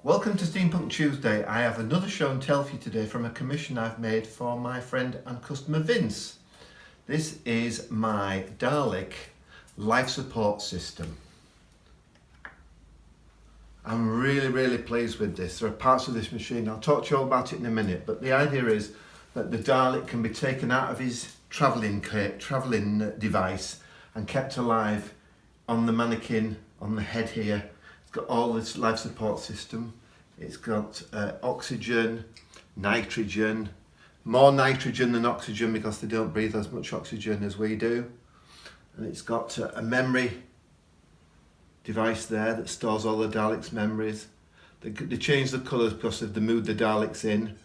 Welcome to Steampunk Tuesday. I have another show and tell for you today from a commission I've made for my friend and customer Vince. This is my Dalek life support system. I'm really pleased with this. There are parts of this machine, I'll talk to you all about it in a minute, but the idea is that the Dalek can be taken out of his travelling device and kept alive on the mannequin on the head here. It's got all this life support system. It's got oxygen, nitrogen, more nitrogen than oxygen because they don't breathe as much oxygen as we do. And it's got a memory device there that stores all the Dalek's memories. They change the colours because of the mood the Dalek's in.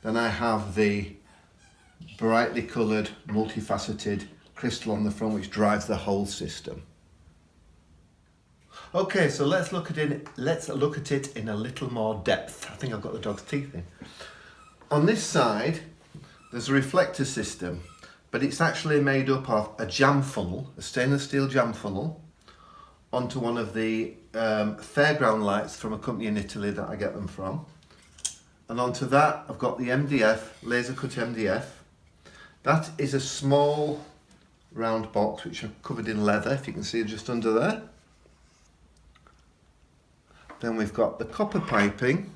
Then I have the brightly coloured, multifaceted crystal on the front which drives the whole system. Okay, so let's look at it in a little more depth. I think I've got the dog's teeth in. On this side, there's a reflector system, but it's actually made up of a jam funnel, a stainless steel jam funnel, onto one of the fairground lights from a company in Italy that I get them from. And onto that, I've got the MDF, laser cut MDF. That is a small round box which I've covered in leather, if you can see it just under there. Then we've got the copper piping.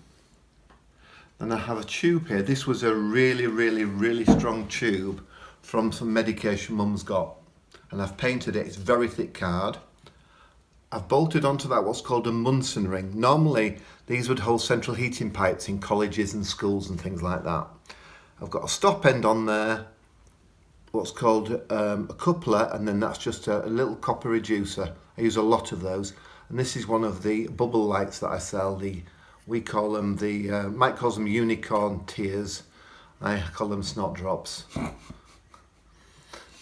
Then I have a tube here. This was a really strong tube from some medication Mum's got. And I've painted it, it's very thick card. I've bolted onto that what's called a Munson ring. Normally these would hold central heating pipes in colleges and schools and things like that. I've got a stop end on there, what's called a coupler, and then that's just a little copper reducer. I use a lot of those. And this is one of the bubble lights that I sell. We call them Mike calls them unicorn tears. I call them snot drops.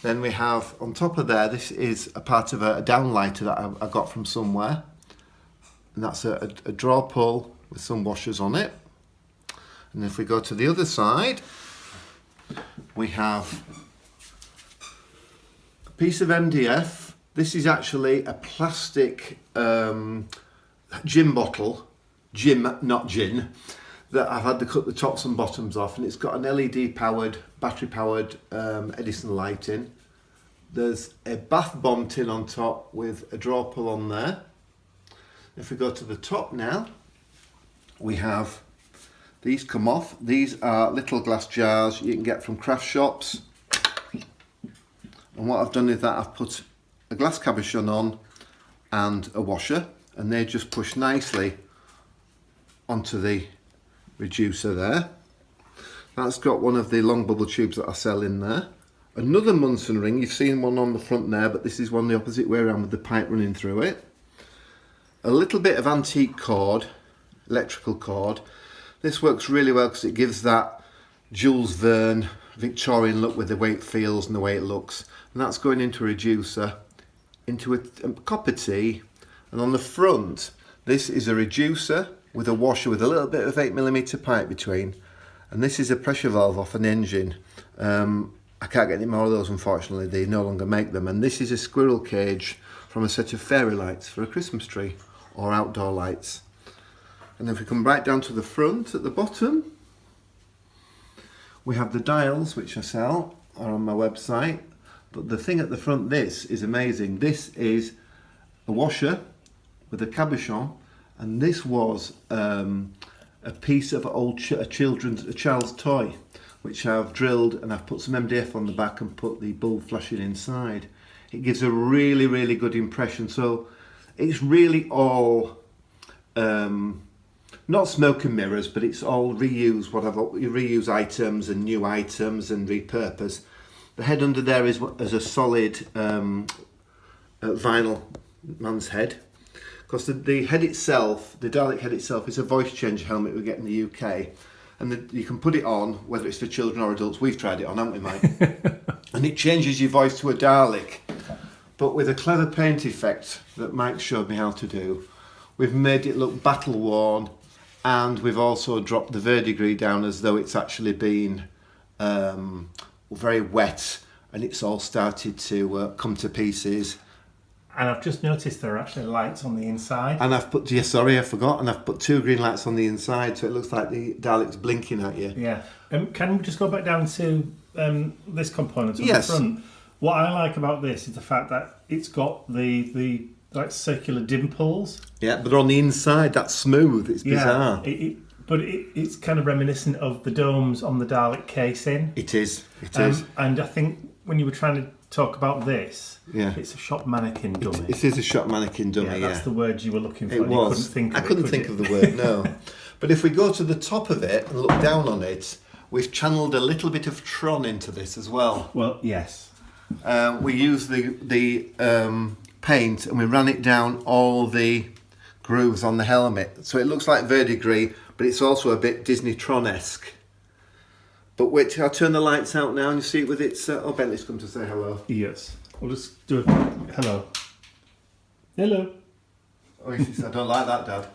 Then we have on top of there, this is a part of a downlighter that I got from somewhere. And that's a draw pull with some washers on it. And if we go to the other side, we have a piece of MDF. This is actually a plastic gin bottle, gin, not gin, that I've had to cut the tops and bottoms off, and it's got an LED powered, battery powered Edison light in. There's a bath bomb tin on top with a draw pull on there. If we go to the top now, we have these come off. These are little glass jars you can get from craft shops. And what I've done is that I've put a glass cabochon on and a washer, and they just push nicely onto the reducer there. That's got one of the long bubble tubes that I sell in there. Another Munson ring, you've seen one on the front there, but this is one the opposite way around with the pipe running through it. A little bit of antique cord, electrical cord. This works really well because it gives that Jules Verne Victorian look with the way it feels and the way it looks. And that's going into a reducer, into a copper T, and on the front this is a reducer with a washer with a little bit of 8mm pipe between, and this is a pressure valve off an engine. I can't get any more of those, unfortunately, they no longer make them. And this is a squirrel cage from a set of fairy lights for a Christmas tree or outdoor lights. And if we come right down to the front at the bottom, we have the dials which I sell, are on my website. But the thing at the front, this is amazing. This is a washer with a cabochon, and this was a piece of a child's toy, which I've drilled, and I've put some MDF on the back and put the bulb flashing inside. It gives a really good impression. So it's really all not smoke and mirrors, but it's all reuse items and new items and repurpose. The head under there is a solid vinyl man's head, because the head itself, the Dalek head itself, is a voice changer helmet we get in the UK, and you can put it on whether it's for children or adults. We've tried it on, haven't we, Mike? And it changes your voice to a Dalek, but with a clever paint effect that Mike showed me how to do. We've made it look battle worn, and we've also dropped the verdigris down as though it's actually been very wet and it's all started to come to pieces. And I've just noticed there are actually lights on the inside. And I've put, yeah, sorry, I forgot. And I've put 2 green lights on the inside, so it looks like the Dalek's blinking at you. Yeah. Can we just go back down to this component on Yes. the front? What I like about this is the fact that it's got the like circular dimples. Yeah, but on the inside, that's smooth. It's bizarre. But it's kind of reminiscent of the domes on the Dalek casing. It is. It is. And I think when you were trying to talk about this, Yeah. it's a shop mannequin dummy. It is a shop mannequin dummy, yeah. That's the word you were looking for. It was. I couldn't think of the word, no. But if we go to the top of it and look down on it, we've channeled a little bit of Tron into this as well. Well, yes. We used the paint and we ran it down all the grooves on the helmet. So it looks like verdigris, but it's also a bit Disney Tron-esque. But wait till I turn the lights out now and you see it with its... oh, Bentley's come to say hello. Yes. We'll just do a hello. Hello. Oh, he says, I don't like that, Dad.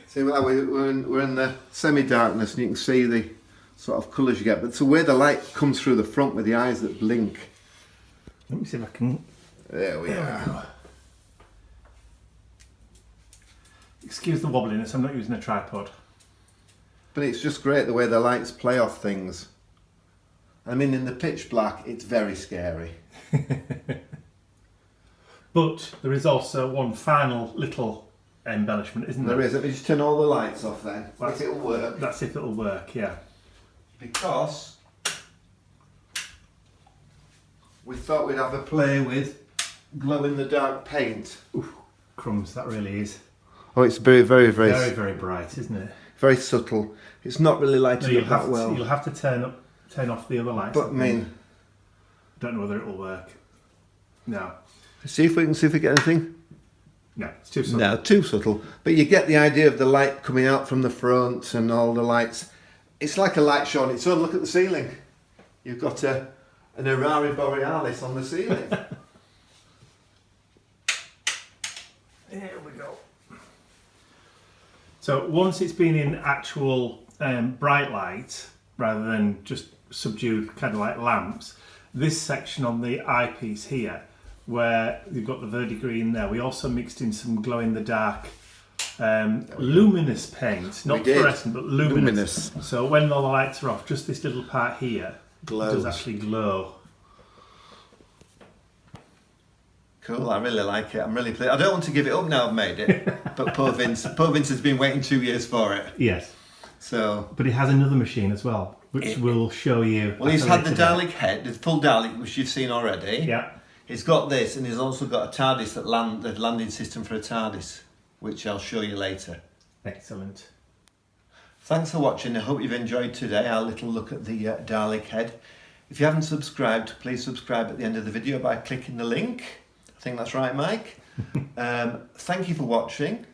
See, we're in the semi-darkness and you can see the sort of colours you get. But it's the way the light comes through the front with the eyes that blink. Let me see if I can... There we are. Excuse the wobbliness, I'm not using a tripod. But it's just great the way the lights play off things. I mean, in the pitch black, it's very scary. But there is also one final little embellishment, isn't there? There is. Let me just turn all the lights off then. If it'll work. That's if it'll work, yeah. Because we thought we'd have a play with glow-in-the-dark paint. Oof, crumbs, that really is. Oh, it's very, very, very... Very, very bright, isn't it? Very subtle. It's not really lighting up that well. You'll have to turn off the other lights. But I mean... Don't know whether it'll work. No. See if we get anything. No, it's too subtle. No, too subtle. But you get the idea of the light coming out from the front and all the lights. It's like a light show on its own. Look at the ceiling. You've got an Aurora Borealis on the ceiling. Here we go. So once it's been in actual bright light, rather than just subdued kind of like lamps, this section on the eyepiece here, where you've got the verdigris in there, we also mixed in some glow-in-the-dark luminous paint, not fluorescent, but luminous. So when all the lights are off, just this little part here does actually glow. Cool, I really like it. I'm really pleased. I don't want to give it up now I've made it, but poor Vince has been waiting 2 years for it. Yes. So, but he has another machine as well, which we'll show you. Well, he's had the Dalek head, the full Dalek, which you've seen already. Yeah. He's got this, and he's also got a TARDIS, the landing system for a TARDIS, which I'll show you later. Excellent. Thanks for watching. I hope you've enjoyed today, our little look at the Dalek head. If you haven't subscribed, please subscribe at the end of the video by clicking the link. I think that's right, Mike. Thank you for watching,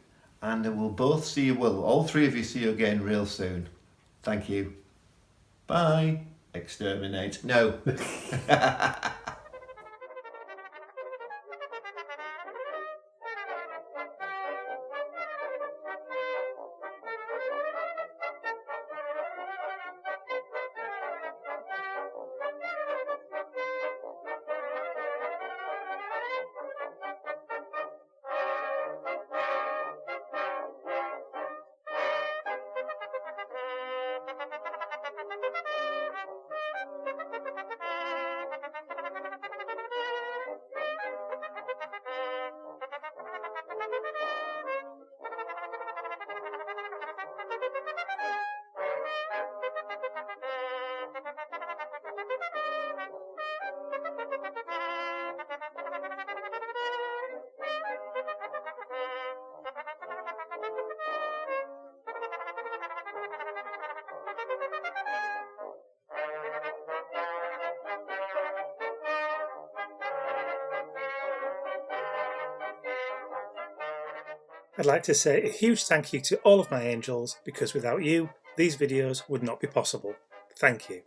and we'll both see you, well, all three of you see you again real soon. Thank you. Bye. Exterminate. No. I'd like to say a huge thank you to all of my angels, because without you, these videos would not be possible. Thank you.